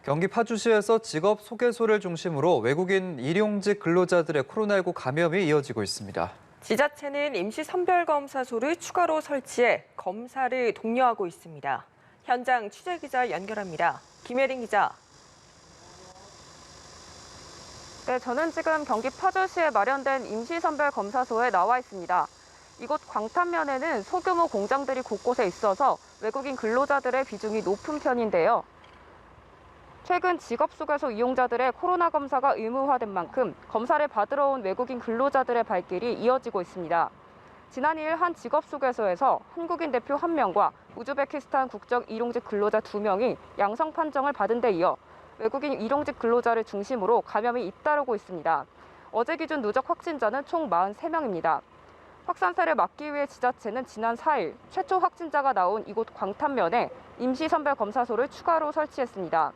경기 파주시에서 직업 소개소를 중심으로 외국인 일용직 근로자들의 코로나19 감염이 이어지고 있습니다. 지자체는 임시 선별검사소를 추가로 설치해 검사를 독려하고 있습니다. 현장 취재기자 연결합니다. 김혜린 기자. 네, 저는 지금 경기 파주시에 마련된 임시선별검사소에 나와 있습니다. 이곳 광탄면에는 소규모 공장들이 곳곳에 있어서 외국인 근로자들의 비중이 높은 편인데요. 최근 직업소개소 이용자들의 코로나 검사가 의무화된 만큼 검사를 받으러 온 외국인 근로자들의 발길이 이어지고 있습니다. 지난 2일 한 직업소개소에서 한국인 대표 1명과 우즈베키스탄 국적 일용직 근로자 2명이 양성 판정을 받은 데 이어 외국인 일용직 근로자를 중심으로 감염이 잇따르고 있습니다. 어제 기준 누적 확진자는 총 43명입니다. 확산세를 막기 위해 지자체는 지난 4일 최초 확진자가 나온 이곳 광탄면에 임시선별검사소를 추가로 설치했습니다.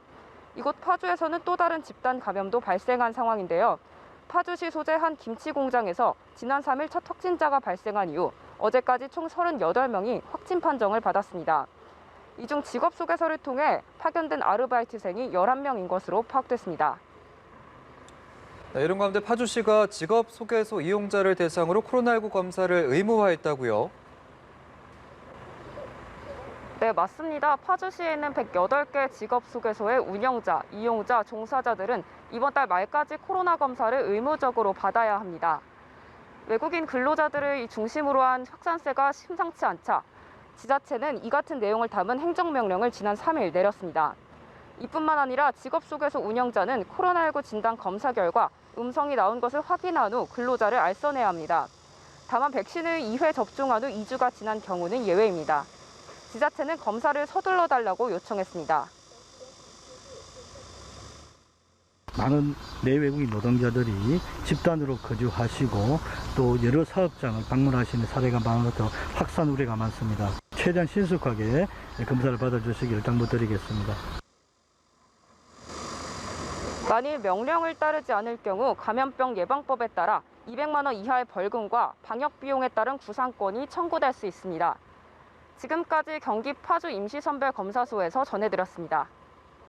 이곳 파주에서는 또 다른 집단 감염도 발생한 상황인데요. 파주시 소재 한 김치 공장에서 지난 3일 첫 확진자가 발생한 이후 어제까지 총 38명이 확진 판정을 받았습니다. 이 중 직업 소개서를 통해 파견된 아르바이트생이 11명인 것으로 파악됐습니다. 이런 가운데 파주시가 직업 소개소 이용자를 대상으로 코로나19 검사를 의무화했다고요? 네, 맞습니다. 파주시에 있는 108개 직업소개소의 운영자, 이용자, 종사자들은 이번 달 말까지 코로나 검사를 의무적으로 받아야 합니다. 외국인 근로자들을 중심으로 한 확산세가 심상치 않자 지자체는 이 같은 내용을 담은 행정명령을 지난 3일 내렸습니다. 이뿐만 아니라 직업소개소 운영자는 코로나19 진단 검사 결과 음성이 나온 것을 확인한 후 근로자를 알선해야 합니다. 다만 백신을 2회 접종한 후 2주가 지난 경우는 예외입니다. 지자체는 검사를 서둘러 달라고 요청했습니다. 많은 내외국인 노동자들이 집단으로 거주하시고 또 여러 사업장을 방문하시는 사례가 많아서 확산 우려가 많습니다. 최대한 신속하게 검사를 받아주시기를 당부드리겠습니다. 만일 명령을 따르지 않을 경우 감염병 예방법에 따라 200만 원 이하의 벌금과 방역 비용에 따른 구상권이 청구될 수 있습니다. 지금까지 경기 파주 임시선별검사소에서 전해드렸습니다.